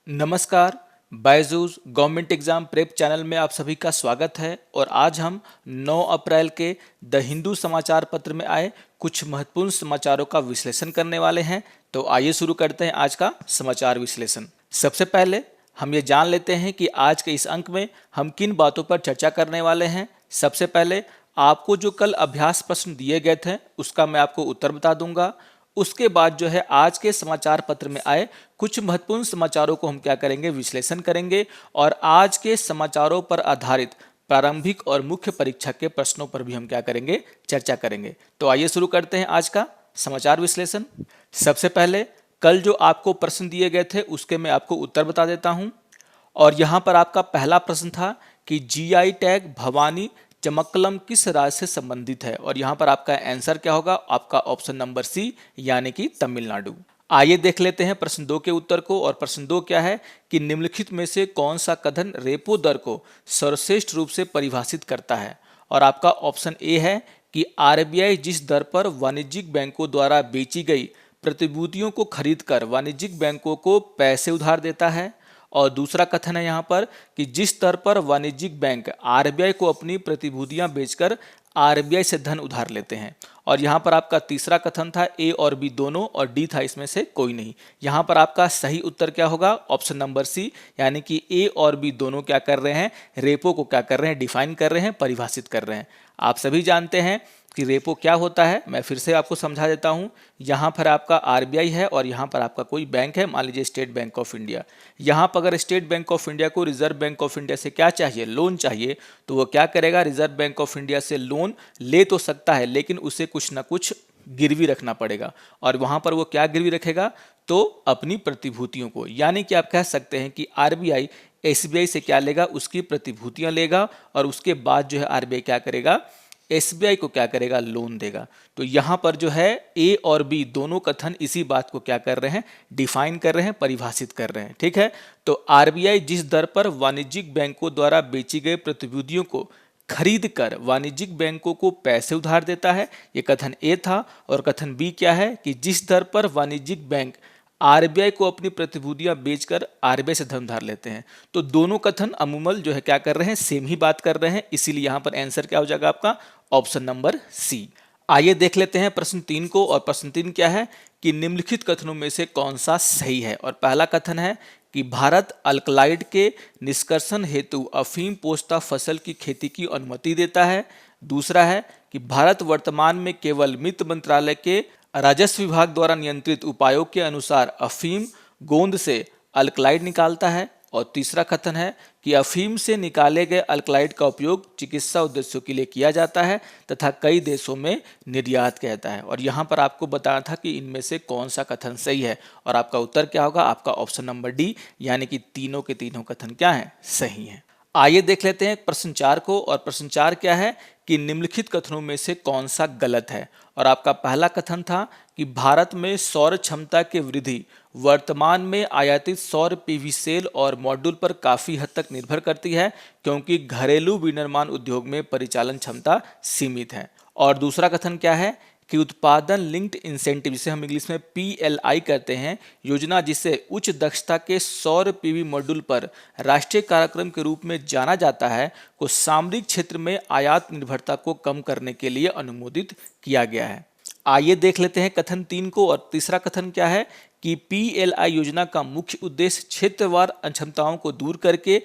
नमस्कार। Byju's government exam prep channel में आप सभी का स्वागत है और आज हम 9 अप्रैल के द हिंदू समाचार पत्र में आए कुछ महत्वपूर्ण समाचारों का विश्लेषण करने वाले हैं। तो आइए शुरू करते हैं आज का समाचार विश्लेषण। सबसे पहले हम ये जान लेते हैं कि आज के इस अंक में हम किन बातों पर चर्चा करने वाले हैं। सबसे पहले आपको जो कल अभ्यास प्रश्न दिए गए थे उसका मैं आपको उत्तर बता दूंगा। उसके बाद जो है आज के समाचार पत्र में आए कुछ महत्वपूर्ण समाचारों को हम क्या करेंगे, विश्लेषण करेंगे और आज के समाचारों पर आधारित प्रारंभिक और मुख्य परीक्षा के प्रश्नों पर भी हम क्या करेंगे, चर्चा करेंगे। तो आइए शुरू करते हैं आज का समाचार विश्लेषण। सबसे पहले कल जो आपको प्रश्न दिए गए थे उसके मैं आपको उत्तर बता देता हूं और यहां पर आपका पहला प्रश्न था कि जीआई टैग भवानी चमक्कलम किस राज्य से संबंधित है और यहां पर आपका आंसर क्या होगा, आपका ऑप्शन नंबर सी यानी कि तमिलनाडु। आइए देख लेते हैं प्रश्न 2 के उत्तर को और प्रश्न 2 क्या है कि निम्नलिखित में से कौन सा कथन रेपो दर को सर्वश्रेष्ठ रूप से परिभाषित करता है और आपका ऑप्शन ए है कि आरबीआई जिस दर पर वाणिज्यिक बैंकों द्वारा बेची गई प्रतिभूतियों को खरीदकर वाणिज्यिक बैंकों को पैसे उधार देता है। और दूसरा कथन है यहाँ पर कि जिस स्तर पर वाणिज्यिक बैंक आरबीआई को अपनी प्रतिभूतियां बेचकर आरबीआई से धन उधार लेते हैं। और यहाँ पर आपका तीसरा कथन था ए और बी दोनों और डी था इसमें से कोई नहीं। यहाँ पर आपका सही उत्तर क्या होगा, ऑप्शन नंबर सी यानी कि ए और बी दोनों क्या कर रहे हैं, रेपो को क्या कर रहे हैं, डिफाइन कर रहे हैं, परिभाषित कर रहे हैं। आप सभी जानते हैं कि रेपो क्या होता है, मैं फिर से आपको समझा देता हूं। यहाँ पर आपका आरबीआई है और यहाँ पर आपका कोई बैंक है, मान लीजिए स्टेट बैंक ऑफ इंडिया। यहाँ पर अगर स्टेट बैंक ऑफ इंडिया को रिजर्व बैंक ऑफ इंडिया से क्या चाहिए, लोन चाहिए, तो वो क्या करेगा, रिजर्व बैंक ऑफ इंडिया से लोन ले तो सकता है लेकिन उसे कुछ ना कुछ गिरवी रखना पड़ेगा। और वहाँ पर वो क्या गिरवी रखेगा, तो अपनी प्रतिभूतियों को, यानी कि आप कह सकते हैं कि आरबीआई एसबीआई से क्या लेगा, उसकी प्रतिभूतियाँ लेगा और उसके बाद जो है आरबीआई क्या करेगा, एसबीआई को क्या करेगा, लोन देगा। तो यहाँ पर जो है ए और बी दोनों कथन इसी बात को क्या कर रहे हैं, डिफाइन कर रहे हैं, परिभाषित कर रहे हैं। ठीक है, तो आरबीआई जिस दर पर वाणिज्यिक बैंकों द्वारा बेची गई प्रतिभूतियों को खरीद कर वाणिज्यिक बैंकों को पैसे उधार देता है, ये कथन ए था। और कथन बी क्या है कि जिस दर पर वाणिज्यिक बैंक आरबीआई को अपनी प्रतिभूतियां बेचकर आरबीआई से धन उधार लेते हैं। तो दोनों कथन अमूमन जो है क्या कर रहे हैं, सेम ही बात कर रहे हैं, इसीलिए यहां पर आंसर क्या हो जाएगा आपका, ऑप्शन नंबर सी। आइए देख लेते हैं प्रश्न 3 को और प्रश्न 3 क्या है कि निम्नलिखित कथनों में से कौन सा सही है। और पहला कथन है कि भारत अल्कलाइड के निष्कर्षण हेतु अफीम पोस्ता फसल की खेती की अनुमति देता है। दूसरा है कि भारत वर्तमान में केवल वित्त मंत्रालय के राजस्व विभाग द्वारा नियंत्रित उपायों के अनुसार अफीम गोंद से अल्कलाइड निकालता है। और तीसरा कथन है कि अफीम से निकाले गए अल्कलाइड का उपयोग चिकित्सा उद्देश्यों के लिए किया जाता है तथा कई देशों में निर्यात कहता है। और यहाँ पर आपको बताना था कि इनमें से कौन सा कथन सही है और आपका उत्तर क्या होगा, आपका ऑप्शन नंबर डी यानी कि तीनों के तीनों कथन क्या है, सही है। आइए देख लेते हैं प्रश्न 4 को और प्रश्न 4 क्या है कि निम्नलिखित कथनों में से कौन सा गलत है। और आपका पहला कथन था कि भारत में सौर क्षमता की वृद्धि वर्तमान में आयातित सौर पीवी सेल और मॉड्यूल पर काफ़ी हद तक निर्भर करती है क्योंकि घरेलू विनिर्माण उद्योग में परिचालन क्षमता सीमित है। और दूसरा कथन क्या है कि उत्पादन लिंक्ड इंसेंटिव, जिसे हम इंग्लिश में पीएलआई कहते हैं, योजना जिसे उच्च दक्षता के सौर पीवी मॉड्यूल पर राष्ट्रीय कार्यक्रम के रूप में जाना जाता है, को सामरिक क्षेत्र में आयात निर्भरता को कम करने के लिए अनुमोदित किया गया है। आइए देख लेते हैं कथन 3 को और तीसरा कथन क्या है कि पीएलआई योजना का मुख्य उद्देश्य क्षेत्रवार अक्षमताओं को दूर करके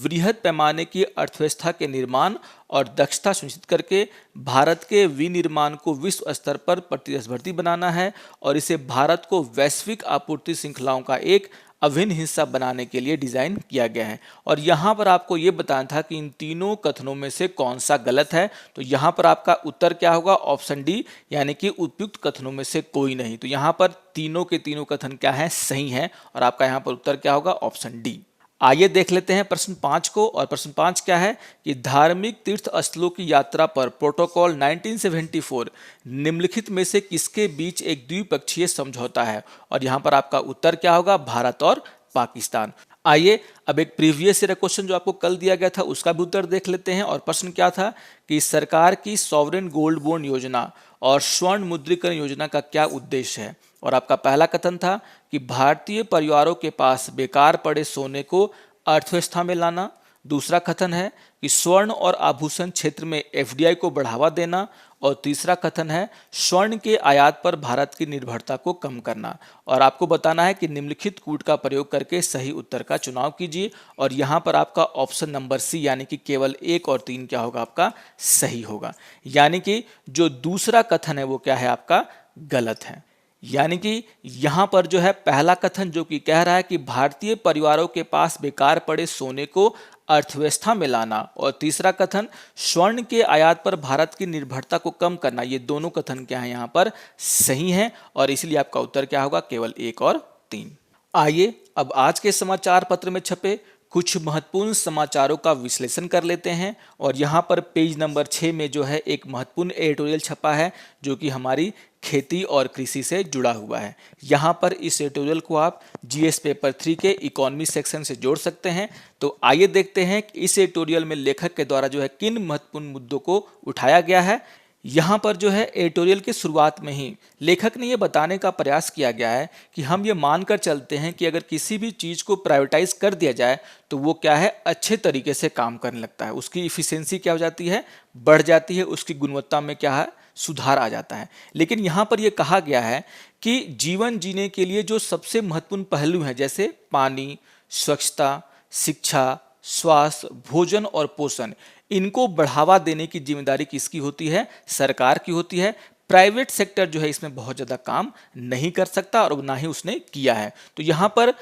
वृहद पैमाने की अर्थव्यवस्था के निर्माण और दक्षता सुनिश्चित करके भारत के विनिर्माण को विश्व स्तर पर प्रतिस्पर्धी बनाना है और इसे भारत को वैश्विक आपूर्ति श्रृंखलाओं का एक अभिन्न हिस्सा बनाने के लिए डिजाइन किया गया है। और यहाँ पर आपको ये बताना था कि इन तीनों कथनों में से कौन सा गलत है। तो यहाँ पर आपका उत्तर क्या होगा, ऑप्शन डी यानी कि उपयुक्त कथनों में से कोई नहीं। तो यहाँ पर तीनों के तीनों कथन क्या है, सही है और आपका यहाँ पर उत्तर क्या होगा, ऑप्शन डी। आइए देख लेते हैं प्रश्न 5 को और प्रश्न 5 क्या है कि धार्मिक तीर्थ स्थलों की यात्रा पर प्रोटोकॉल 1974 निम्नलिखित में से किसके बीच एक द्विपक्षीय समझौता है। और यहाँ पर आपका उत्तर क्या होगा, भारत और पाकिस्तान। आइए अब एक प्रीवियस ईयर क्वेश्चन जो आपको कल दिया गया था उसका भी उत्तर देख लेते हैं। और प्रश्न क्या था कि सरकार की सॉवरेन गोल्ड बॉन्ड योजना और स्वर्ण मुद्रीकरण योजना का क्या उद्देश्य है। और आपका पहला कथन था कि भारतीय परिवारों के पास बेकार पड़े सोने को अर्थव्यवस्था में लाना। दूसरा कथन है कि स्वर्ण और आभूषण क्षेत्र में एफडीआई को बढ़ावा देना। और तीसरा कथन है स्वर्ण के आयात पर भारत की निर्भरता को कम करना। और आपको बताना है कि निम्नलिखित कूट का प्रयोग करके सही उत्तर का चुनाव कीजिए। और यहाँ पर आपका ऑप्शन नंबर सी यानी कि केवल 1 और 3 क्या होगा, आपका सही होगा। यानी कि जो दूसरा कथन है वो क्या है, आपका गलत है। यानी कि यहां पर जो है पहला कथन जो कि कह रहा है कि भारतीय परिवारों के पास बेकार पड़े सोने को अर्थव्यवस्था में लाना, और तीसरा कथन स्वर्ण के आयात पर भारत की निर्भरता को कम करना, ये दोनों कथन क्या है, यहां पर सही हैं। और इसलिए आपका उत्तर क्या होगा, केवल 1 और 3। आइए अब आज के समाचार पत्र में छपे कुछ महत्वपूर्ण समाचारों का विश्लेषण कर लेते हैं। और यहाँ पर पेज नंबर 6 में जो है एक महत्वपूर्ण एडिटोरियल छपा है जो कि हमारी खेती और कृषि से जुड़ा हुआ है। यहाँ पर इस एडिटोरियल को आप जीएस पेपर 3 के इकोनॉमी सेक्शन से जोड़ सकते हैं। तो आइए देखते हैं कि इस एडिटोरियल में लेखक के द्वारा जो है किन महत्वपूर्ण मुद्दों को उठाया गया है। यहाँ पर जो है एडिटोरियल की शुरुआत में ही लेखक ने ये बताने का प्रयास किया गया है कि हम ये मानकर चलते हैं कि अगर किसी भी चीज़ को प्राइवेटाइज कर दिया जाए तो वो क्या है, अच्छे तरीके से काम करने लगता है, उसकी इफिशिएंसी क्या हो जाती है, बढ़ जाती है, उसकी गुणवत्ता में क्या है, सुधार आ जाता है। लेकिन यहाँ पर यह कहा गया है कि जीवन जीने के लिए जो सबसे महत्वपूर्ण पहलू हैं जैसे पानी, स्वच्छता, शिक्षा, स्वास्थ्य, भोजन और पोषण, इनको बढ़ावा देने की जिम्मेदारी किसकी होती है, सरकार की होती है। प्राइवेट सेक्टर जो है इसमें बहुत ज़्यादा काम नहीं कर सकता और ना ही उसने किया है। तो यहाँ पर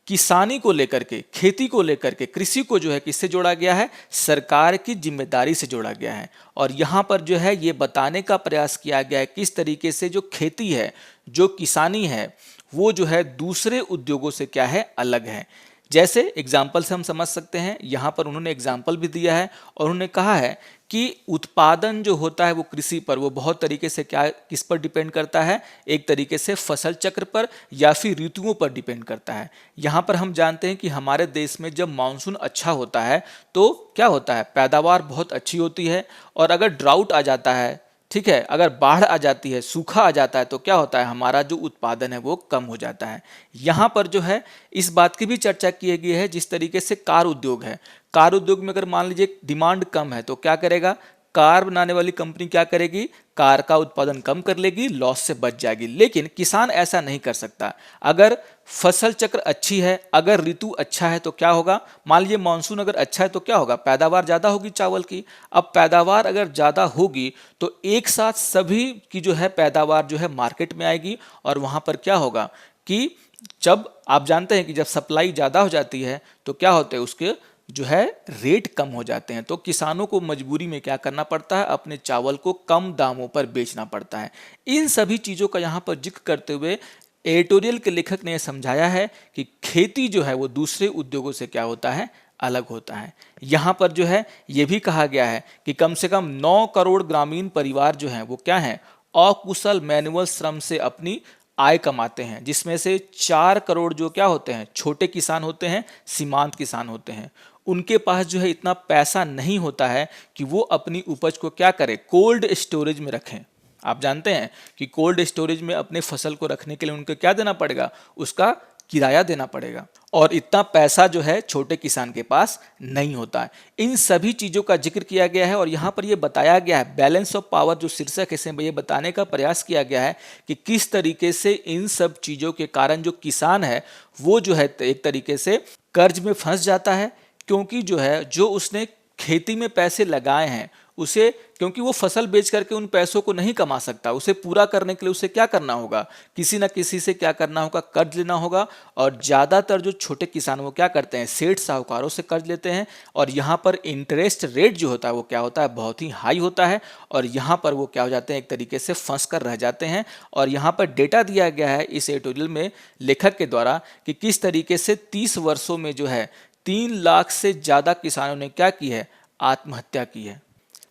किसानी को लेकर के, खेती को लेकर के, कृषि को जो है किससे जोड़ा गया है, सरकार की जिम्मेदारी से जोड़ा गया है। और यहाँ पर जो है ये बताने का प्रयास किया गया है किस तरीके से जो खेती है, जो किसानी है, वो जो है दूसरे उद्योगों से क्या है, अलग है। जैसे एग्जाम्पल से हम समझ सकते हैं, यहाँ पर उन्होंने एग्जाम्पल भी दिया है और उन्होंने कहा है कि उत्पादन जो होता है वो कृषि पर, वो बहुत तरीके से क्या, किस पर डिपेंड करता है, एक तरीके से फसल चक्र पर या फिर ऋतुओं पर डिपेंड करता है। यहाँ पर हम जानते हैं कि हमारे देश में जब मानसून अच्छा होता है तो क्या होता है, पैदावार बहुत अच्छी होती है। और अगर ड्राउट आ जाता है, ठीक है, अगर बाढ़ आ जाती है, सूखा आ जाता है, तो क्या होता है, हमारा जो उत्पादन है वो कम हो जाता है। यहाँ पर जो है इस बात की भी चर्चा की गई है जिस तरीके से कार उद्योग है, कार उद्योग में अगर मान लीजिए डिमांड कम है तो क्या करेगा, कार बनाने वाली कंपनी क्या करेगी, कार का उत्पादन कम कर लेगी, लॉस से बच जाएगी। लेकिन किसान ऐसा नहीं कर सकता। अगर फसल चक्र अच्छी है, अगर ऋतु अच्छा है तो क्या होगा, मान लीजिए मानसून अगर अच्छा है तो क्या होगा, पैदावार ज़्यादा होगी चावल की। अब पैदावार अगर ज़्यादा होगी तो एक साथ सभी की जो है पैदावार जो है मार्केट में आएगी और वहाँ पर क्या होगा कि जब आप जानते हैं कि जब सप्लाई ज़्यादा हो जाती है तो क्या होते हैं, उसके जो है रेट कम हो जाते हैं। तो किसानों को मजबूरी में क्या करना पड़ता है, अपने चावल को कम दामों पर बेचना पड़ता है। इन सभी चीज़ों का यहाँ पर जिक्र करते हुए एडिटोरियल के लेखक ने यह समझाया है कि खेती जो है वो दूसरे उद्योगों से क्या होता है, अलग होता है। यहाँ पर जो है ये भी कहा गया है कि कम से कम 9 करोड़ ग्रामीण परिवार जो हैं वो क्या हैं, अकुशल मैनुअल श्रम से अपनी आय कमाते हैं, जिसमें से 4 करोड़ जो क्या होते हैं, छोटे किसान होते हैं, सीमांत किसान होते हैं। उनके पास जो है इतना पैसा नहीं होता है कि वो अपनी उपज को क्या करें, कोल्ड स्टोरेज में रखें। आप जानते हैं कि कोल्ड स्टोरेज में अपने फसल को रखने के लिए उनको क्या देना पड़ेगा, उसका किराया देना पड़ेगा। और इतना पैसा जो है छोटे किसान के पास नहीं होता है। इन सभी चीज़ों का जिक्र किया गया है और यहाँ पर ये बताया गया है, बैलेंस ऑफ पावर जो शीर्षक है इसमें ये बताने का प्रयास किया गया है कि किस तरीके से इन सब चीज़ों के कारण जो किसान है वो जो है एक तरीके से कर्ज में फंस जाता है। क्योंकि जो है जो उसने खेती में पैसे लगाए हैं उसे, क्योंकि वो फसल बेच करके उन पैसों को नहीं कमा सकता, उसे पूरा करने के लिए उसे क्या करना होगा, किसी ना किसी से क्या करना होगा, कर्ज लेना होगा। और ज़्यादातर जो छोटे किसान वो क्या करते हैं, सेठ साहूकारों से कर्ज लेते हैं। और यहाँ पर इंटरेस्ट रेट जो होता है वो क्या होता है, बहुत ही हाई होता है। और यहाँ पर वो क्या हो जाते हैं, एक तरीके से फंस कर रह जाते हैं। और यहाँ पर डेटा दिया गया है इस एडिटोरियल में लेखक के द्वारा कि किस तरीके से 30 वर्षों में जो है 3 लाख से ज़्यादा किसानों ने क्या की है, आत्महत्या की है।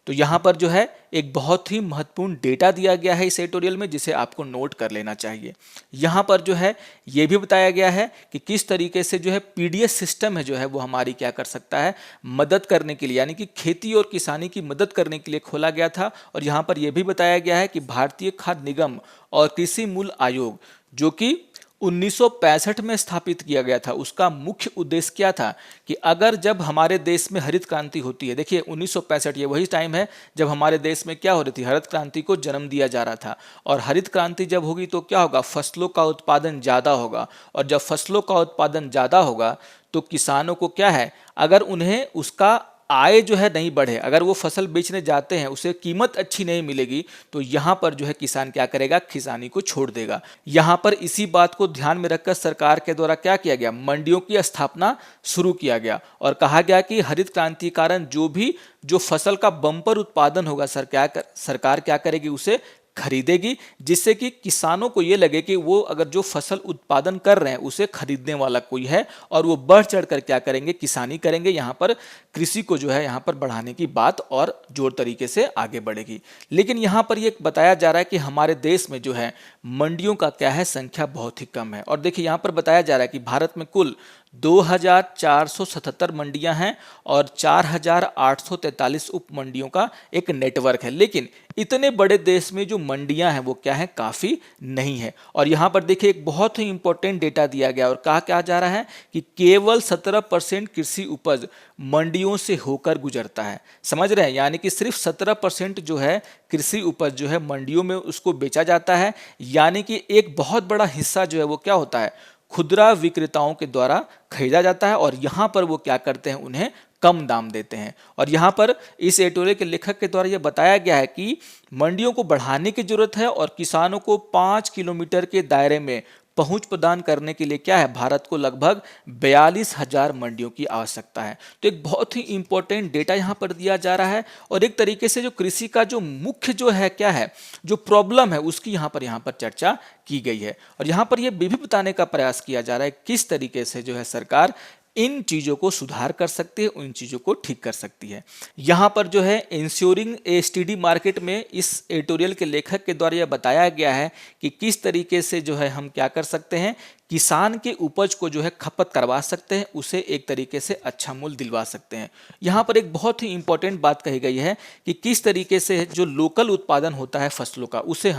तो यहाँ पर जो है एक बहुत ही महत्वपूर्ण डेटा दिया गया है इस एडिटोरियल में, जिसे आपको नोट कर लेना चाहिए। यहाँ पर जो है ये भी बताया गया है कि किस तरीके से जो है पीडीएस सिस्टम है जो है वो हमारी क्या कर सकता है, मदद करने के लिए, यानी कि खेती और किसानी की मदद करने के लिए खोला गया था। और यहाँ पर यह भी बताया गया है कि भारतीय खाद्य निगम और कृषि मूल्य आयोग, जो कि 1965 में स्थापित किया गया था, उसका मुख्य उद्देश्य क्या था कि अगर जब हमारे देश में हरित क्रांति होती है, देखिए 1965 ये वही टाइम है जब हमारे देश में क्या हो रही थी, हरित क्रांति को जन्म दिया जा रहा था। और हरित क्रांति जब होगी तो क्या होगा, फसलों का उत्पादन ज़्यादा होगा। और जब फसलों का उत्पादन ज़्यादा होगा तो किसानों को क्या है, अगर उन्हें उसका आय जो है नहीं बढ़े, अगर वो फसल बेचने जाते हैं उसे कीमत अच्छी नहीं मिलेगी, तो यहाँ पर जो है किसान क्या करेगा, किसानी को छोड़ देगा। यहाँ पर इसी बात को ध्यान में रखकर सरकार के द्वारा क्या किया गया, मंडियों की स्थापना शुरू किया गया और कहा गया कि हरित क्रांति के कारण जो फसल का बम्पर उत्पादन होगा, सरकार क्या करेगी, उसे खरीदेगी, जिससे कि किसानों को ये लगे कि वो अगर जो फसल उत्पादन कर रहे हैं उसे खरीदने वाला कोई है और वो बढ़ चढ़कर क्या करेंगे, किसानी करेंगे। यहाँ पर कृषि को जो है यहाँ पर बढ़ाने की बात और जोर तरीके से आगे बढ़ेगी। लेकिन यहाँ पर ये बताया जा रहा है कि हमारे देश में जो है मंडियों का क्या है, संख्या बहुत ही कम है। और देखिए यहाँ पर बताया जा रहा है कि भारत में कुल 2477 मंडियां हैं और 4843 उप मंडियों का एक नेटवर्क है। लेकिन इतने बड़े देश में जो मंडियां हैं वो क्या है, काफ़ी नहीं है। और यहाँ पर देखिए एक बहुत ही इंपॉर्टेंट डेटा दिया गया और कहा क्या जा रहा है कि केवल 17% कृषि उपज मंडियों से होकर गुजरता है। समझ रहे हैं, यानी कि सिर्फ 17% जो है कृषि उपज जो है मंडियों में उसको बेचा जाता है। यानी कि एक बहुत बड़ा हिस्सा जो है वो क्या होता है, खुदरा विक्रेताओं के द्वारा खरीदा जाता है और यहाँ पर वो क्या करते हैं, उन्हें कम दाम देते हैं। और यहाँ पर इस एडिटोरियल के लेखक के द्वारा यह बताया गया है कि मंडियों को बढ़ाने की जरूरत है और किसानों को 5 किलोमीटर के दायरे में पहुंच प्रदान करने के लिए क्या है, भारत को लगभग 42,000 मंडियों की आवश्यकता है। तो एक बहुत ही इंपॉर्टेंट डेटा यहाँ पर दिया जा रहा है और एक तरीके से जो कृषि का जो मुख्य जो है क्या है, जो प्रॉब्लम है उसकी यहाँ पर चर्चा की गई है। और यहाँ पर यह भी बताने का प्रयास किया जा रहा है किस तरीके से जो है सरकार इन चीज़ों को सुधार कर सकती है, उन चीज़ों को ठीक कर सकती है। यहाँ पर जो है इंश्योरिंग एसटीडी मार्केट में इस एडिटोरियल के लेखक के द्वारा यह बताया गया है कि किस तरीके से जो है हम क्या कर सकते हैं, किसान के उपज को जो है खपत करवा सकते हैं, उसे एक तरीके से अच्छा मूल्य दिलवा सकते हैं। यहाँ पर एक बहुत ही इंपॉर्टेंट बात कही गई है कि किस तरीके से जो लोकल उत्पादन होता है फसलों का, उसे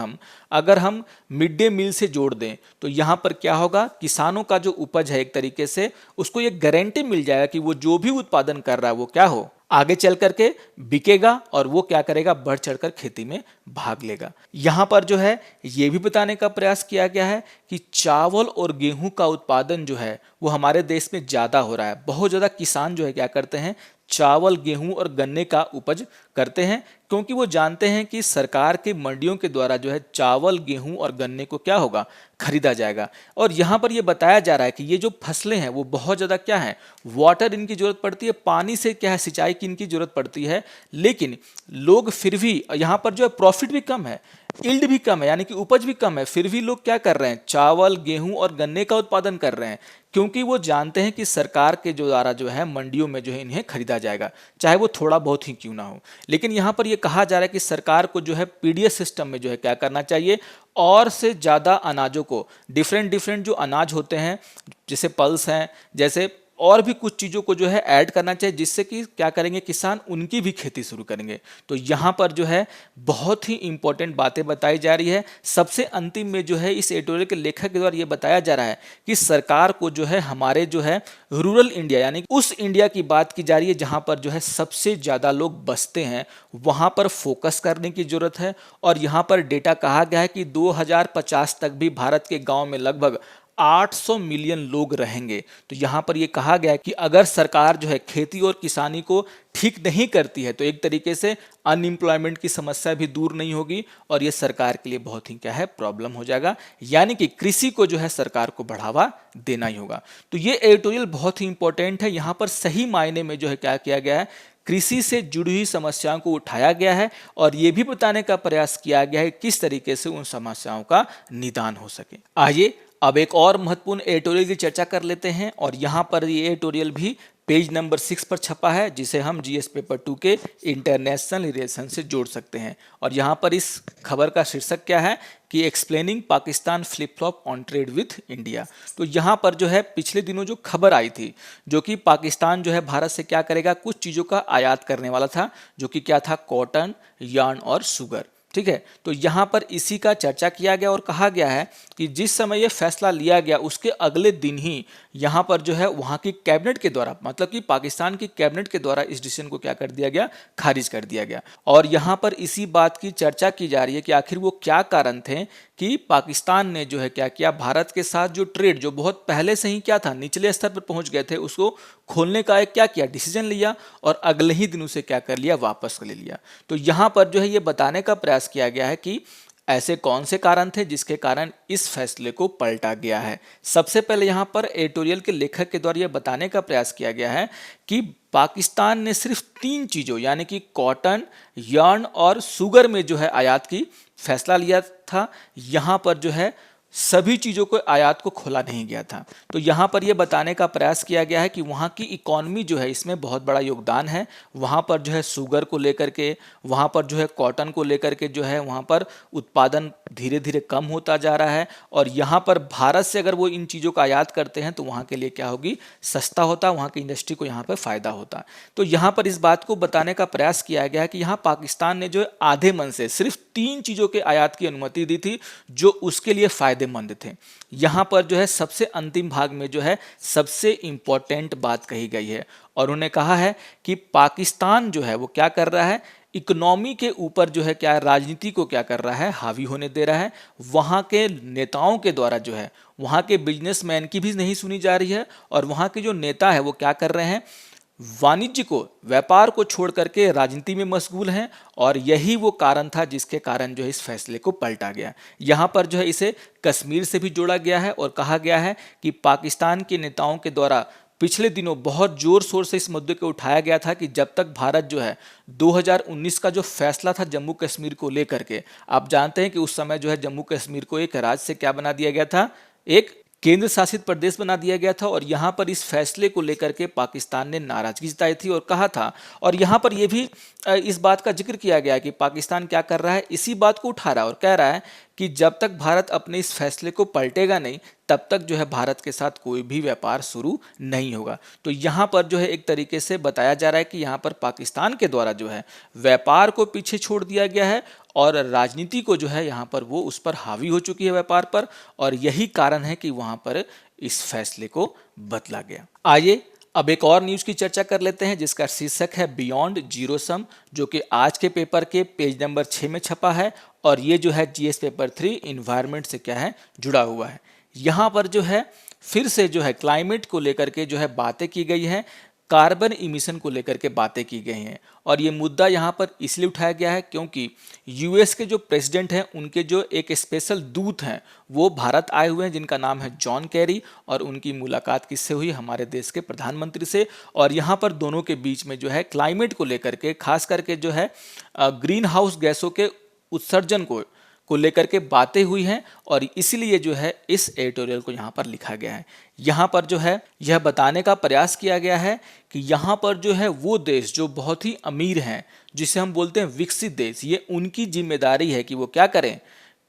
अगर हम मिड डे मील से जोड़ दें तो यहाँ पर क्या होगा, किसानों का जो उपज है एक तरीके से उसको ये गारंटी मिल जाएगा कि वो जो भी उत्पादन कर रहा है वो क्या हो, आगे चल करके बिकेगा और वो क्या करेगा, बढ़ चढ़कर खेती में भाग लेगा। यहाँ पर जो है ये भी बताने का प्रयास किया गया है कि चावल और गेहूं का उत्पादन जो है वो हमारे देश में ज़्यादा हो रहा है। बहुत ज़्यादा किसान जो है क्या करते हैं, चावल, गेहूं और गन्ने का उपज करते हैं, क्योंकि वो जानते हैं कि सरकार के मंडियों के द्वारा जो है चावल, गेहूं और गन्ने को क्या होगा, खरीदा जाएगा। और यहाँ पर ये बताया जा रहा है कि ये जो फसलें हैं वो बहुत ज़्यादा क्या है, वाटर इनकी ज़रूरत पड़ती है, पानी से क्या है, सिंचाई की इनकी ज़रूरत पड़ती है। लेकिन लोग फिर भी यहाँ पर जो है प्रॉफिट भी कम है, यील्ड भी कम है, यानी कि उपज भी कम है, फिर भी लोग क्या कर रहे हैं, चावल, गेहूं और गन्ने का उत्पादन कर रहे हैं, क्योंकि वो जानते हैं कि सरकार के जो द्वारा जो है मंडियों में जो है इन्हें खरीदा जाएगा, चाहे वो थोड़ा बहुत ही क्यों ना हो। लेकिन यहाँ पर ये कहा जा रहा है कि सरकार को जो है पीडीएस सिस्टम में जो है क्या करना चाहिए, और से ज़्यादा अनाजों को, डिफरेंट जो अनाज होते हैं जैसे पल्स हैं, जैसे और भी कुछ चीज़ों को जो है ऐड करना चाहिए, जिससे कि क्या करेंगे, किसान उनकी भी खेती शुरू करेंगे। तो यहाँ पर जो है बहुत ही इंपॉर्टेंट बातें बताई जा रही है। सबसे अंतिम में जो है इस एडिटोरियल के लेखक के द्वारा ये बताया जा रहा है कि सरकार को जो है हमारे जो है रूरल इंडिया, यानी उस इंडिया की बात की जा रही है जहाँ पर जो है सबसे ज़्यादा लोग बसते हैं, वहाँ पर फोकस करने की ज़रूरत है। और यहाँ पर डेटा कहा गया है कि 2050 तक भी भारत के गाँव में लगभग 800 मिलियन लोग रहेंगे। तो यहाँ पर ये कहा गया है कि अगर सरकार जो है खेती और किसानी को ठीक नहीं करती है तो एक तरीके से अनएम्प्लॉयमेंट की समस्या भी दूर नहीं होगी और ये सरकार के लिए बहुत ही क्या है, प्रॉब्लम हो जाएगा। यानी कि कृषि को जो है सरकार को बढ़ावा देना ही होगा। तो ये एडिटोरियल बहुत ही इंपॉर्टेंट है। यहाँ पर सही मायने में जो है क्या किया गया है, कृषि से जुड़ी हुई समस्याओं को उठाया गया है और ये भी बताने का प्रयास किया गया है किस तरीके से उन समस्याओं का निदान हो सके। आइए अब एक और महत्वपूर्ण एडिटोरियल की चर्चा कर लेते हैं और यहाँ पर ये एडिटोरियल भी पेज नंबर 6 पर छपा है, जिसे हम जीएस पेपर 2 के इंटरनेशनल रिलेशन से जोड़ सकते हैं। और यहाँ पर इस खबर का शीर्षक क्या है कि explaining Pakistan flip flop on trade with India. तो यहाँ पर जो है पिछले दिनों जो खबर आई थी, जो कि पाकिस्तान जो है भारत से क्या करेगा, कुछ चीज़ों का आयात करने वाला था, जो कि क्या था, कॉटन, यार्न और शुगर। ठीक है, तो यहाँ पर इसी का चर्चा किया गया और कहा गया है कि जिस समय ये फैसला लिया गया उसके अगले दिन ही यहाँ पर जो है वहाँ की कैबिनेट के द्वारा, मतलब कि पाकिस्तान की कैबिनेट के द्वारा इस डिसीजन को क्या कर दिया गया, खारिज कर दिया गया। और यहाँ पर इसी बात की चर्चा की जा रही है कि आखिर वो क्या कारण थे कि पाकिस्तान ने जो है क्या किया, भारत के साथ जो ट्रेड जो बहुत पहले से ही क्या था, निचले स्तर पर पहुंच गए थे, उसको खोलने का एक क्या किया, डिसीजन लिया और अगले ही दिन उसे क्या कर लिया, वापस ले लिया। तो यहाँ पर जो है ये बताने का प्रयास किया गया है कि ऐसे कौन से कारण थे जिसके कारण इस फैसले को पलटा गया है। सबसे पहले यहाँ पर एडिटोरियल के लेखक के द्वारा यह बताने का प्रयास किया गया है कि पाकिस्तान ने सिर्फ 3 चीज़ों यानी कि कॉटन, यार्न और शुगर में जो है आयात की फैसला लिया था। यहाँ पर जो है सभी चीज़ों को, आयात को खोला नहीं गया था। तो यहाँ पर यह बताने का प्रयास किया गया है कि वहाँ की इकॉनमी जो है इसमें बहुत बड़ा योगदान है। वहाँ पर जो है शुगर को लेकर के, वहाँ पर जो है कॉटन को लेकर के जो है वहाँ पर उत्पादन धीरे धीरे कम होता जा रहा है। और यहाँ पर भारत से अगर वो इन चीज़ों का आयात करते हैं तो वहाँ के लिए क्या होगी, सस्ता होता, वहाँ की इंडस्ट्री को यहाँ पर फ़ायदा होता। तो यहाँ पर इस बात को बताने का प्रयास किया गया है कि यहाँ पाकिस्तान ने जो है आधे मन से सिर्फ 3 चीज़ों के आयात की अनुमति दी थी जो उसके लिए फ़ायदेमंद थे। यहाँ पर जो है सबसे अंतिम भाग में जो है सबसे इम्पोर्टेंट बात कही गई है और उन्होंने कहा है कि पाकिस्तान जो है वो क्या कर रहा है, इकोनॉमी के ऊपर जो है क्या, राजनीति को क्या कर रहा है, हावी होने दे रहा है। वहाँ के नेताओं के द्वारा जो है, वहाँ के बिजनेसमैन की भी नहीं सुनी जा रही है और वहाँ के जो नेता है वो क्या कर रहे हैं, वाणिज्य को, व्यापार को छोड़ करके राजनीति में मशगूल हैं। और यही वो कारण था जिसके कारण जो है इस फैसले को पलटा गया। यहाँ पर जो है इसे कश्मीर से भी जोड़ा गया है और कहा गया है कि पाकिस्तान के नेताओं के द्वारा पिछले दिनों बहुत जोर शोर से इस मुद्दे को उठाया गया था कि जब तक भारत जो है 2019 का जो फैसला था जम्मू कश्मीर को लेकर के, आप जानते हैं कि उस समय जो है जम्मू कश्मीर को एक राज्य से क्या बना दिया गया था, एक केंद्र शासित प्रदेश बना दिया गया था। और यहाँ पर इस फैसले को लेकर के पाकिस्तान ने नाराजगी जताई थी और कहा था, और यहाँ पर यह भी इस बात का जिक्र किया गया कि पाकिस्तान क्या कर रहा है, इसी बात को उठा रहा है और कह रहा है कि जब तक भारत अपने इस फैसले को पलटेगा नहीं तब तक जो है भारत के साथ कोई भी व्यापार शुरू नहीं होगा। तो यहाँ पर जो है एक तरीके से बताया जा रहा है कि यहाँ पर पाकिस्तान के द्वारा जो है व्यापार को पीछे छोड़ दिया गया है और राजनीति को जो है यहाँ पर वो उस पर हावी हो चुकी है व्यापार पर, और यही कारण है कि वहाँ पर इस फैसले को बदला गया। आइए अब एक और न्यूज़ की चर्चा कर लेते हैं जिसका शीर्षक है बियॉन्ड जीरो सम, जो कि आज के पेपर के पेज नंबर 6 में छपा है और ये जो है जीएस पेपर 3 इन्वायरमेंट से क्या है, जुड़ा हुआ है। यहाँ पर जो है फिर से जो है क्लाइमेट को लेकर के जो है बातें की गई हैं, कार्बन इमिशन को लेकर के बातें की गई हैं। और ये मुद्दा यहाँ पर इसलिए उठाया गया है क्योंकि यूएस के जो प्रेसिडेंट हैं उनके जो एक स्पेशल दूत हैं वो भारत आए हुए हैं जिनका नाम है जॉन कैरी, और उनकी मुलाकात किससे हुई, हमारे देश के प्रधानमंत्री से। और यहाँ पर दोनों के बीच में जो है क्लाइमेट को लेकर के, खास करके जो है ग्रीन हाउस गैसों के उत्सर्जन को लेकर के बातें हुई हैं और इसीलिए जो है इस एडिटोरियल को यहाँ पर लिखा गया है। यहाँ पर जो है यह बताने का प्रयास किया गया है कि यहाँ पर जो है वो देश जो बहुत ही अमीर हैं, जिसे हम बोलते हैं विकसित देश, ये उनकी जिम्मेदारी है कि वो क्या करें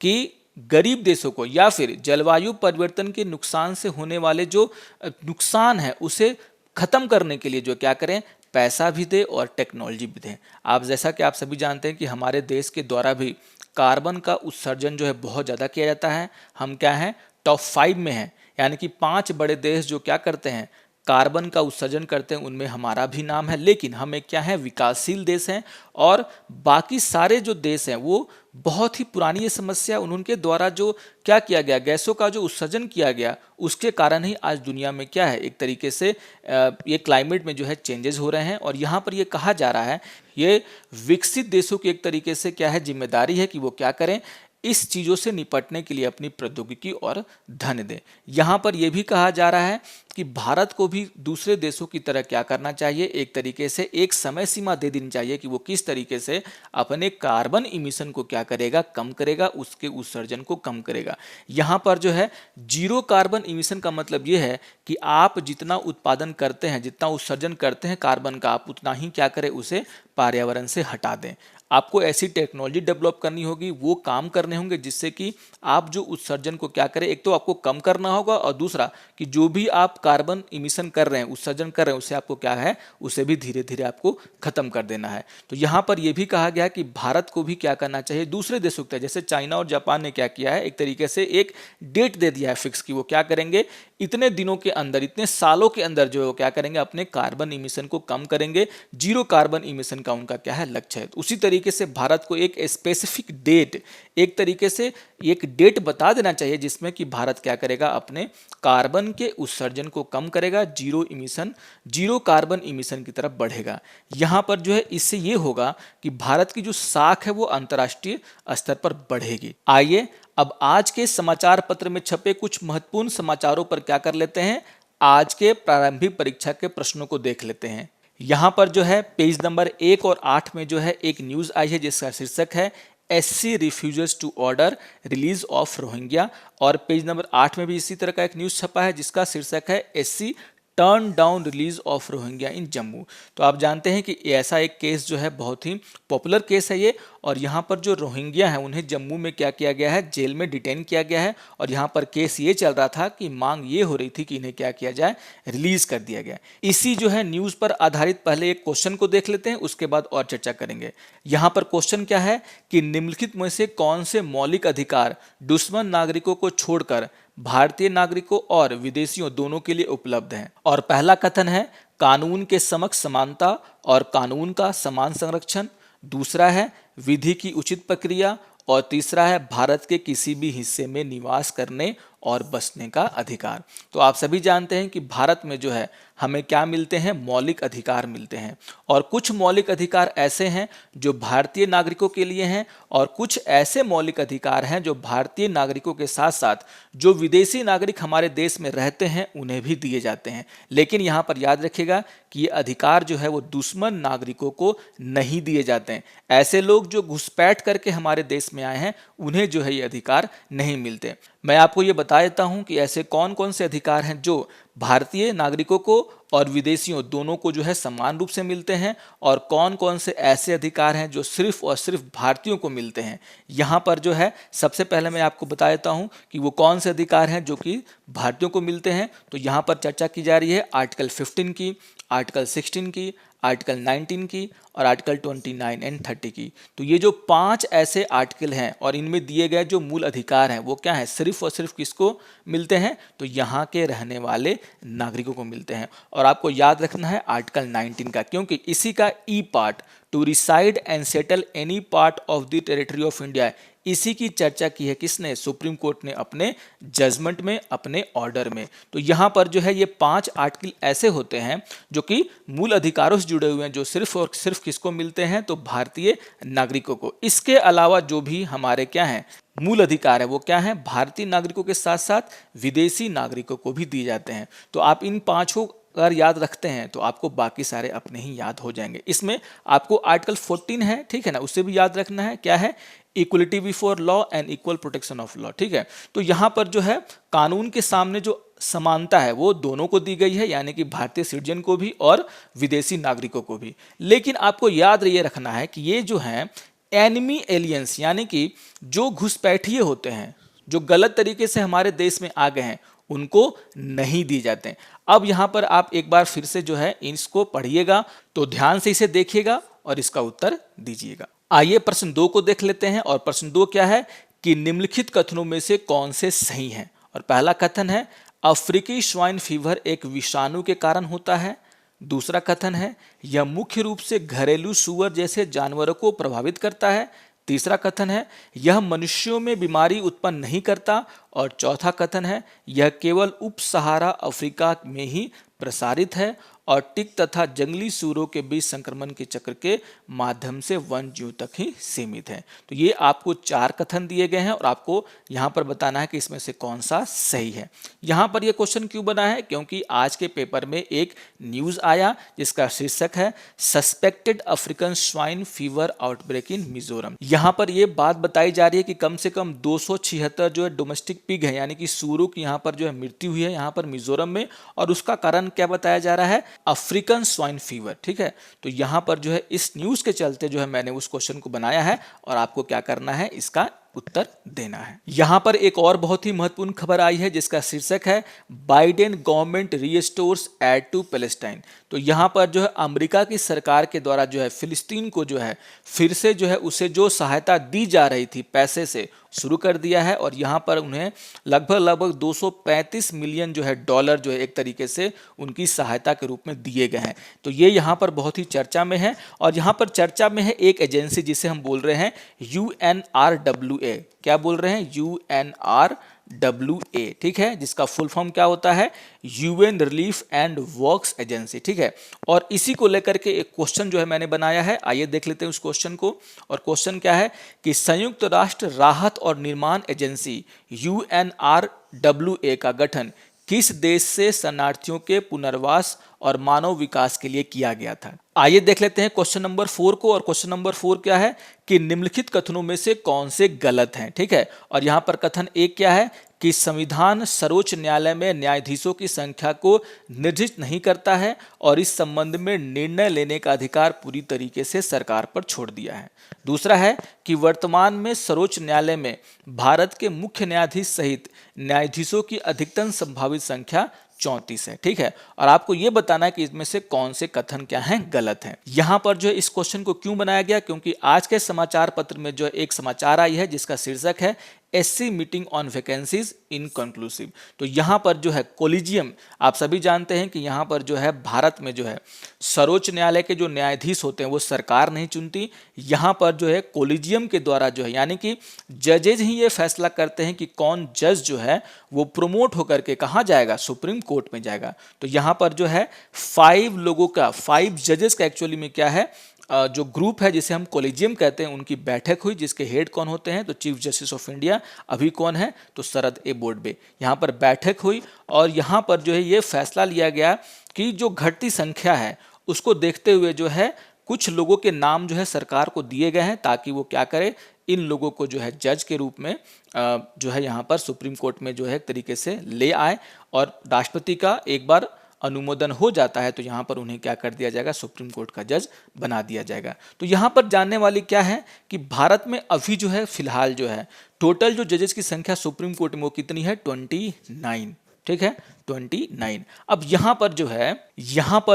कि गरीब देशों को या फिर जलवायु परिवर्तन के नुकसान से होने वाले जो नुकसान है उसे खत्म करने के लिए जो क्या करें, पैसा भी दे और टेक्नोलॉजी भी दें। आप जैसा कि आप सभी जानते हैं कि हमारे देश के द्वारा भी कार्बन का उत्सर्जन जो है बहुत ज़्यादा किया जाता है। हम क्या हैं, टॉप 5 में हैं, यानी कि 5 बड़े देश जो क्या करते हैं, कार्बन का उत्सर्जन करते हैं, उनमें हमारा भी नाम है। लेकिन हम एक क्या है, विकासशील देश हैं और बाकी सारे जो देश हैं वो बहुत ही पुरानी ये समस्या, उनके द्वारा जो क्या किया गया, गैसों का जो उत्सर्जन किया गया उसके कारण ही आज दुनिया में क्या है, एक तरीके से ये क्लाइमेट में जो है चेंजेस हो रहे हैं। और यहाँ पर ये कहा जा रहा है ये विकसित देशों की एक तरीके से क्या है जिम्मेदारी है कि वो क्या करें, इस चीज़ों से निपटने के लिए अपनी प्रौद्योगिकी और धन दें। यहाँ पर यह भी कहा जा रहा है कि भारत को भी दूसरे देशों की तरह क्या करना चाहिए, एक तरीके से एक समय सीमा दे देनी चाहिए कि वो किस तरीके से अपने कार्बन इमिशन को क्या करेगा, कम करेगा, उसके उत्सर्जन को कम करेगा। यहाँ पर जो है जीरो कार्बन इमिशन का मतलब ये है कि आप जितना उत्पादन करते हैं, जितना उत्सर्जन करते हैं कार्बन का, आप उतना ही क्या करें, उसे पर्यावरण से हटा दें। आपको ऐसी टेक्नोलॉजी डेवलप करनी होगी, वो काम करने होंगे जिससे कि आप जो उत्सर्जन को क्या करें, एक तो आपको कम करना होगा और दूसरा कि जो भी आप कार्बन इमिशन कर रहे हैं, उत्सर्जन कर रहे हैं, उसे आपको क्या है, उसे भी धीरे धीरे आपको खत्म कर देना है। तो यहाँ पर यह भी कहा गया कि भारत को भी क्या करना चाहिए, दूसरे देशों की तरह, जैसे चाइना और जापान ने क्या किया है, एक तरीके से एक डेट दे दिया है फिक्स कि वो क्या करेंगे, इतने दिनों के अंदर, इतने सालों के अंदर जो है वो क्या करेंगे, अपने कार्बन इमिशन को कम करेंगे। जीरो कार्बन इमिशन का उनका क्या है, लक्ष्य है। उसी तरीके से भारत को एक स्पेसिफिक डेट, एक तरीके से एक डेट बता देना चाहिए जिसमें कि भारत क्या करेगा, अपने कार्बन के उत्सर्जन को कम करेगा, जीरो कार्बन इमिशन की तरफ बढ़ेगा। यहाँ पर जो है इससे ये होगा कि भारत की जो साख है वो अंतर्राष्ट्रीय स्तर पर बढ़ेगी। आइए अब आज के समाचार पत्र में छपे कुछ महत्वपूर्ण समाचारों पर क्या कर लेते हैं, आज के प्रारंभिक परीक्षा के प्रश्नों को देख लेते हैं। यहाँ पर जो है पेज नंबर 1 और 8 में जो है एक न्यूज आई है जिसका शीर्षक है SC refuses to order release of Rohingya, और पेज नंबर 8 में भी इसी तरह का एक न्यूज छपा है जिसका शीर्षक है SC turn down release of Rohingya in Jammu. तो आप जानते हैं कि ऐसा एक केस जो है बहुत ही पॉपुलर केस है ये, और यहाँ पर जो रोहिंग्या हैं उन्हें जम्मू में क्या किया गया है, जेल में डिटेन किया गया है, और यहाँ पर केस ये चल रहा था कि मांग ये हो रही थी कि इन्हें क्या किया जाए, रिलीज कर दिया गया। इसी जो है न्यूज पर आधारित पहले एक क्वेश्चन को देख लेते हैं, उसके बाद और चर्चा करेंगे। यहाँ पर क्वेश्चन क्या है कि निम्नलिखित में से कौन से मौलिक अधिकार दुश्मन नागरिकों को छोड़कर भारतीय नागरिकों और विदेशियों दोनों के लिए उपलब्ध हैं। और पहला कथन है कानून के समक्ष समानता और कानून का समान संरक्षण, दूसरा है विधि की उचित प्रक्रिया, और तीसरा है भारत के किसी भी हिस्से में निवास करने और बसने का अधिकार। तो आप सभी जानते हैं कि भारत में जो है हमें क्या मिलते हैं, मौलिक अधिकार मिलते हैं, और कुछ मौलिक अधिकार ऐसे हैं जो भारतीय नागरिकों के लिए हैं, और कुछ ऐसे मौलिक अधिकार हैं जो भारतीय नागरिकों के साथ साथ जो विदेशी नागरिक हमारे देश में रहते हैं उन्हें भी दिए जाते हैं। लेकिन यहाँ पर याद रखिएगा कि ये अधिकार जो है वो दुश्मन नागरिकों को नहीं दिए जाते हैं। ऐसे लोग जो घुसपैठ करके हमारे देश में आए हैं उन्हें जो है ये अधिकार नहीं मिलते। मैं आपको ये बता देता हूं कि ऐसे कौन कौन से अधिकार हैं जो भारतीय नागरिकों को और विदेशियों दोनों को जो है समान रूप से मिलते हैं, और कौन कौन से ऐसे अधिकार हैं जो सिर्फ और सिर्फ भारतीयों को मिलते हैं। यहाँ पर जो है सबसे पहले मैं आपको बता देता हूँ कि वो कौन से अधिकार हैं जो कि भारतीयों को मिलते हैं। तो यहाँ पर चर्चा की जा रही है आर्टिकल 15 की, आर्टिकल 16 की, आर्टिकल 19 की और आर्टिकल 29 एंड 30 की। तो ये जो 5 ऐसे आर्टिकल हैं और इनमें दिए गए जो मूल अधिकार हैं वो क्या है, सिर्फ और सिर्फ किसको मिलते हैं, तो यहाँ के रहने वाले नागरिकों को मिलते हैं। और आपको याद रखना है आर्टिकल 19 का, क्योंकि इसी का E part to reside and settle any part of the territory of India, इसी की चर्चा की है किसने, सुप्रीम कोर्ट ने अपने जजमेंट में, अपने ऑर्डर में। तो यहाँ पर जो है ये 5 आर्टिकल ऐसे होते हैं जो कि मूल अधिकारों से जुड़े हुए हैं, जो सिर्फ और सिर्फ किसको मिलते हैं, तो भारतीय नागरिकों को। इसके अलावा जो भी हमारे क्या हैं मूल अधिकार है वो क्या है, भारतीय नागरिकों के साथ साथ विदेशी नागरिकों को भी दिए जाते हैं। तो आप इन 5 को अगर याद रखते हैं तो आपको बाकी सारे अपने ही याद हो जाएंगे। इसमें आपको आर्टिकल 14 है, ठीक है ना, उससे भी याद रखना है, क्या है, equality before law and equal protection of law, ठीक है। तो यहाँ पर जो है कानून के सामने जो समानता है वो दोनों को दी गई है, यानी कि भारतीय सिटीजन को भी और विदेशी नागरिकों को भी। लेकिन आपको याद ये रखना है कि ये जो है एनिमी एलियंस, यानी कि जो घुसपैठिए होते हैं, जो गलत तरीके से हमारे देश में आ गए हैं, उनको नहीं दी जाते हैं। अब यहाँ पर आप एक बार फिर से जो है इसको पढ़िएगा, तो ध्यान से इसे देखिएगा और इसका उत्तर दीजिएगा। आइए प्रश्न 2 को देख लेते हैं। और प्रश्न 2 क्या है कि निम्नलिखित कथनों में से कौन से सही हैं। और पहला कथन है अफ्रीकी स्वाइन फीवर एक विषाणु के कारण होता है। दूसरा कथन है यह मुख्य रूप से घरेलू सूअर जैसे जानवरों को प्रभावित करता है। तीसरा कथन है यह मनुष्यों में बीमारी उत्पन्न नहीं करता। और चौथा कथन है यह केवल उप सहारा अफ्रीका में ही प्रसारित है। और टिक तथा जंगली सूरों के बीच संक्रमण के चक्र के माध्यम से वन्य जीव तक ही सीमित है। तो ये आपको 4 कथन दिए गए हैं और आपको यहाँ पर बताना है कि इसमें से कौन सा सही है। यहाँ पर यह क्वेश्चन क्यों बना है, क्योंकि आज के पेपर में एक न्यूज आया जिसका शीर्षक है suspected African swine fever outbreak इन मिजोरम। यहाँ पर यह बात बताई जा रही है कि कम से कम 276 जो है डोमेस्टिक पिग है यानी कि सूरों की यहाँ पर जो है मृत्यु हुई है यहाँ पर मिजोरम में, और उसका कारण क्या बताया जा रहा है, अफ्रीकन स्वाइन फीवर। ठीक है, तो यहाँ पर जो है इस न्यूज के चलते जो है मैंने उस क्वेश्चन को बनाया है और आपको क्या करना है, इसका उत्तर देना है। यहां पर एक और बहुत ही महत्वपूर्ण खबर आई है जिसका शीर्षक है Biden government restores aid to Palestine. तो यहां पर जो है अमेरिका की सरकार के द्वारा जो है फिलिस्तीन को जो है फिर से जो है उसे जो सहायता दी जा रही थी पैसे से शुरू कर दिया है, और यहां पर उन्हें लगभग 235 मिलियन जो है डॉलर जो है एक तरीके से उनकी सहायता के रूप में दिए गए हैं। तो ये यहां पर बहुत ही चर्चा में है, और यहां पर चर्चा में है एक एजेंसी जिसे हम बोल रहे हैं UNRWA। क्या बोल रहे हैं, UNRWA। ठीक है, जिसका फुल फॉर्म क्या होता है, UN relief and works agency. ठीक है, और इसी को लेकर के एक क्वेश्चन जो है मैंने बनाया है, आइए देख लेते हैं उस क्वेश्चन को। और क्वेश्चन क्या है कि संयुक्त राष्ट्र राहत और निर्माण एजेंसी UNRWA का गठन किस देश से शरणार्थियों के पुनर्वास और मानव विकास के लिए किया गया था। आइए देख लेते हैं क्वेश्चन नंबर 4 को। और क्वेश्चन नंबर 4 क्या है कि निम्नलिखित कथनों में से कौन से गलत हैं। ठीक है, और यहां पर कथन एक क्या है कि संविधान सर्वोच्च न्यायालय में न्यायाधीशों की संख्या को निर्दिष्ट नहीं करता है और इस संबंध में निर्णय लेने का अधिकार पूरी तरीके से सरकार पर छोड़ दिया है। दूसरा है कि वर्तमान में सर्वोच्च न्यायालय में भारत के मुख्य न्यायाधीश सहित न्यायाधीशों की अधिकतम संभावित संख्या 34 है। ठीक है, और आपको यह बताना है कि इसमें से कौन से कथन क्या हैं, गलत हैं। यहां पर जो है इस क्वेश्चन को क्यों बनाया गया, क्योंकि आज के समाचार पत्र में जो एक समाचार आई है जिसका शीर्षक है SC meeting on vacancies inconclusive. तो यहां पर जो है कोलिजियम, आप सभी जानते हैं कि यहां पर जो है भारत में जो है सर्वोच्च न्यायालय के जो न्यायाधीश होते हैं वो सरकार नहीं चुनती, यहां पर जो है कोलिजियम के द्वारा जो है यानी कि जजेज ही ये फैसला करते हैं कि कौन जज जो है वो प्रोमोट होकर के कहाँ जाएगा, सुप्रीम कोर्ट में जाएगा। तो यहां पर जो है 5 लोगों का, 5 जजेस का एक्चुअली में क्या है, जो ग्रुप है जिसे हम कोलिजियम कहते हैं, उनकी बैठक हुई जिसके हेड कौन होते हैं, तो चीफ जस्टिस ऑफ इंडिया अभी कौन है, तो शरद ए बोबडे। यहाँ पर बैठक हुई और यहाँ पर जो है ये फैसला लिया गया कि जो घटती संख्या है उसको देखते हुए जो है कुछ लोगों के नाम जो है सरकार को दिए गए हैं ताकि वो क्या करे, इन लोगों को जो है जज के रूप में जो है यहाँ पर सुप्रीम कोर्ट में जो है एक तरीके से ले आए, और राष्ट्रपति का एक बार अनुमोदन हो जाता है तो यहाँ पर उन्हें क्या कर दिया जाएगा, सुप्रीम कोर्ट का जज बना दिया जाएगा। तो यहाँ पर जानने वाली क्या है कि भारत में अभी जो है फिलहाल जो है टोटल जो जजेस की संख्या सुप्रीम कोर्ट में वो कितनी है, 29। ठीक है, 29। अब यहाँ पर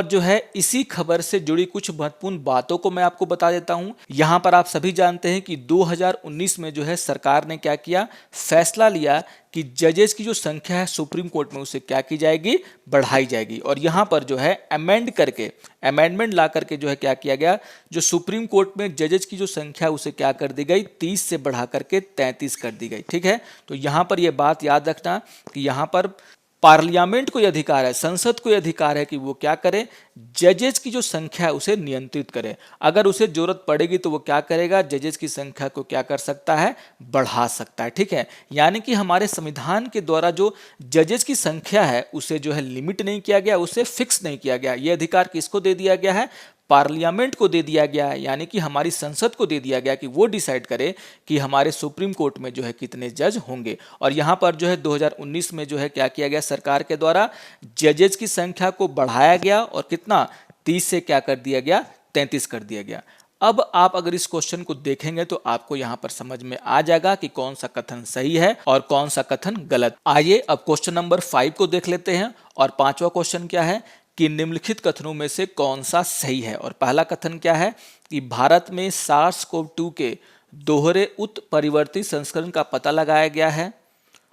जो है इसी खबर से जुड़ी कुछ महत्वपूर्ण बातों को मैं आपको बता देता हूँ। यहाँ पर आप सभी जानते हैं कि 2019 में जो है सरकार ने क्या किया, फैसला लिया कि जजेस की जो संख्या है सुप्रीम कोर्ट में उसे क्या की जाएगी, बढ़ाई जाएगी। और यहाँ पर जो है अमेंडमेंट ला करके जो है क्या किया गया, जो सुप्रीम कोर्ट में जजेस की जो संख्या उसे क्या कर दी गई, 30 से बढ़ा करके 33 कर दी गई। ठीक है, तो यहाँ पर यह बात याद रखना कि यहाँ पर पार्लियामेंट को यह अधिकार है, संसद को यह अधिकार है कि वो क्या करे, जजेस की जो संख्या है उसे नियंत्रित करे। अगर उसे जरूरत पड़ेगी तो वो क्या करेगा, जजेस की संख्या को क्या कर सकता है, बढ़ा सकता है। ठीक है, यानी कि हमारे संविधान के द्वारा जो जजेस की संख्या है उसे जो है लिमिट नहीं किया गया, उसे फिक्स नहीं किया गया। ये अधिकार किसको दे दिया गया है, पार्लियामेंट को दे दिया गया है, यानी कि हमारी संसद को दे दिया गया कि वो डिसाइड करे कि हमारे सुप्रीम कोर्ट में जो है कितने जज होंगे। और यहाँ पर जो है 2019 में जो है क्या किया गया, सरकार के द्वारा जजेस की संख्या को बढ़ाया गया और कितना, 30 से क्या कर दिया गया, 33 कर दिया गया। अब आप अगर इस क्वेश्चन को देखेंगे तो आपको यहाँ पर समझ में आ जाएगा कि कौन सा कथन सही है और कौन सा कथन गलत। आइए अब क्वेश्चन नंबर 5 को देख लेते हैं। और 5वां क्वेश्चन क्या है कि निम्नलिखित कथनों में से कौन सा सही है। और पहला कथन क्या है कि भारत में SARS-CoV-2 के दोहरे उत्परिवर्ती संस्करण का पता लगाया गया है।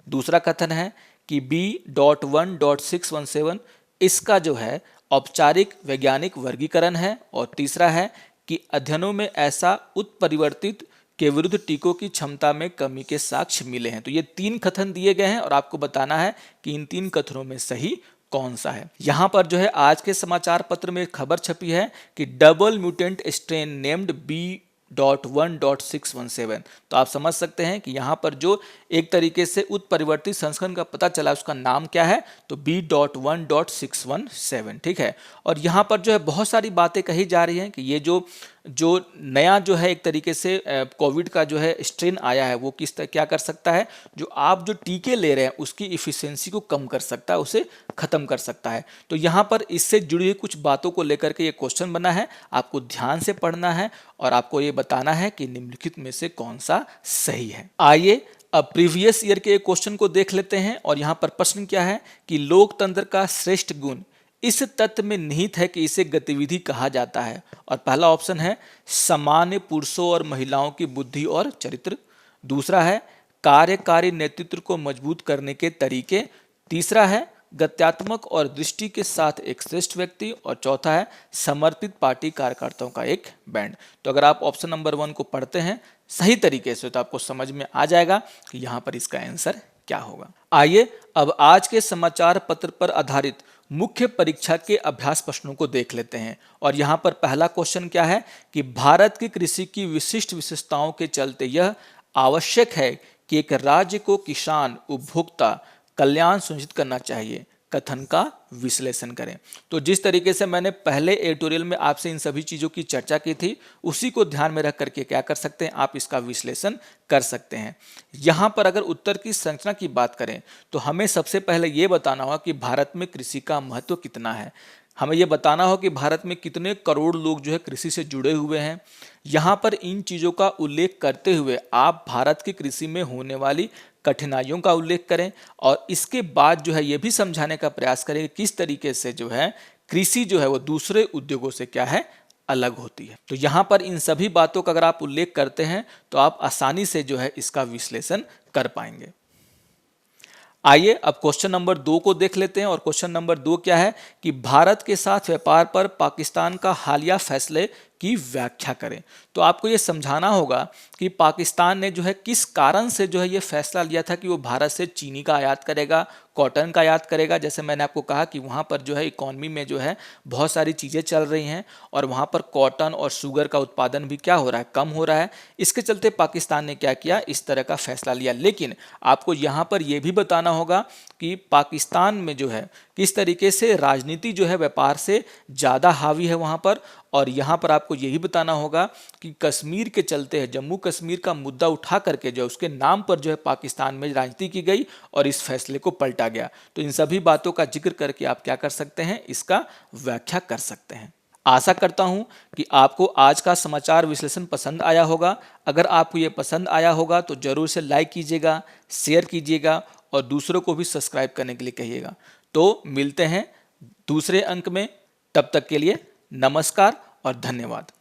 दूसरा कथन है कि B.1.617 इसका जो है औपचारिक वैज्ञानिक वर्गीकरण है। और तीसरा है कि अध्ययनों में ऐसा उत्परिवर्तित के विरुद्ध टीकों की क्षमता में कमी के साक्ष्य मिले हैं। तो ये 3 कथन दिए गए हैं और आपको बताना है कि इन 3 कथनों में सही कौन सा है। यहां पर जो है आज के समाचार पत्र में खबर छपी है कि double mutant strain named B.1.617। तो आप समझ सकते हैं कि यहाँ पर जो एक तरीके से उत्परिवर्तित संस्करण का पता चला उसका नाम क्या है, तो B.1.617। ठीक है। और यहाँ पर जो है बहुत सारी बातें कही जा रही हैं कि ये जो नया जो है एक तरीके से कोविड का जो है स्ट्रेन आया है वो क्या कर सकता है, जो आप जो टीके ले रहे हैं उसकी इफिशियंसी को कम कर सकता है, उसे खत्म कर सकता है। तो यहाँ पर इससे जुड़ी हुई कुछ बातों को लेकर के ये क्वेश्चन बना है, आपको ध्यान से पढ़ना है और आपको ये बताना है कि निम्नलिखित में से कौन सा सही है। आइए अब प्रीवियस ईयर के क्वेश्चन को देख लेते हैं। और यहाँ पर प्रश्न क्या है कि लोकतंत्र का श्रेष्ठ गुण इस तथ्य में निहित है कि इसे गतिविधि कहा जाता है। और पहला ऑप्शन है सामान्य पुरुषों और महिलाओं की बुद्धि और चरित्र। दूसरा है कार्यकारी नेतृत्व को मजबूत करने के तरीके। तीसरा है गत्यात्मक और दृष्टि के साथ एक श्रेष्ठ व्यक्ति। और चौथा है समर्पित पार्टी कार्यकर्ताओं का एक बैंड। तो अगर आप ऑप्शन नंबर 1 को पढ़ते हैं सही तरीके से तो आपको समझ में आ जाएगा कि यहाँ पर इसका आंसर क्या होगा। आइए अब आज के समाचार पत्र पर आधारित मुख्य परीक्षा के अभ्यास प्रश्नों को देख लेते हैं। और यहाँ पर पहला क्वेश्चन क्या है कि भारत की कृषि की विशिष्ट विशेषताओं के चलते यह आवश्यक है कि एक राज्य को किसान उपभोक्ता कल्याण सुनिश्चित करना चाहिए, कथन का विश्लेषण करें। तो जिस तरीके से मैंने पहले एडिटोरियल में आपसे इन सभी चीज़ों की चर्चा की थी उसी को ध्यान में रख करके क्या कर सकते हैं, आप इसका विश्लेषण कर सकते हैं। यहाँ पर अगर उत्तर की संरचना की बात करें तो हमें सबसे पहले ये बताना होगा कि भारत में कृषि का महत्व कितना है। हमें यह बताना हो कि भारत में कितने करोड़ लोग जो है कृषि से जुड़े हुए हैं। यहाँ पर इन चीज़ों का उल्लेख करते हुए आप भारत की कृषि में होने वाली कठिनाइयों का उल्लेख करें और इसके बाद जो है ये भी समझाने का प्रयास करें कि किस तरीके से जो है कृषि जो है वो दूसरे उद्योगों से क्या है, अलग होती है। तो यहाँ पर इन सभी बातों का अगर आप उल्लेख करते हैं तो आप आसानी से जो है इसका विश्लेषण कर पाएंगे। आइए अब क्वेश्चन नंबर 2 को देख लेते हैं। और क्वेश्चन नंबर 2 क्या है कि भारत के साथ व्यापार पर पाकिस्तान का हालिया फैसले की व्याख्या करें। तो आपको ये समझाना होगा कि पाकिस्तान ने जो है किस कारण से जो है ये फैसला लिया था कि वो भारत से चीनी का आयात करेगा, कॉटन का आयात करेगा। जैसे मैंने आपको कहा कि वहाँ पर जो है इकॉनमी में जो है बहुत सारी चीज़ें चल रही हैं और वहाँ पर कॉटन और शुगर का उत्पादन भी क्या हो रहा है, कम हो रहा है। इसके चलते पाकिस्तान ने क्या किया, इस तरह का फैसला लिया। लेकिन आपको यहाँ पर यह भी बताना होगा कि पाकिस्तान में जो है किस तरीके से राजनीति जो है व्यापार से ज़्यादा हावी है वहाँ पर। और यहाँ पर आपको यही बताना होगा कि कश्मीर के चलते है, जम्मू कश्मीर का मुद्दा उठा करके जो उसके नाम पर जो है पाकिस्तान में राजनीति की गई और इस फैसले को पलटा गया। तो इन सभी बातों का जिक्र करके आप क्या कर सकते हैं, इसका व्याख्या कर सकते हैं। आशा करता हूं कि आपको आज का समाचार विश्लेषण पसंद आया होगा। अगर आपको ये पसंद आया होगा तो जरूर से लाइक कीजिएगा, शेयर कीजिएगा और दूसरों को भी सब्सक्राइब करने के लिए कहिएगा। तो मिलते हैं दूसरे अंक में, तब तक के लिए नमस्कार और धन्यवाद।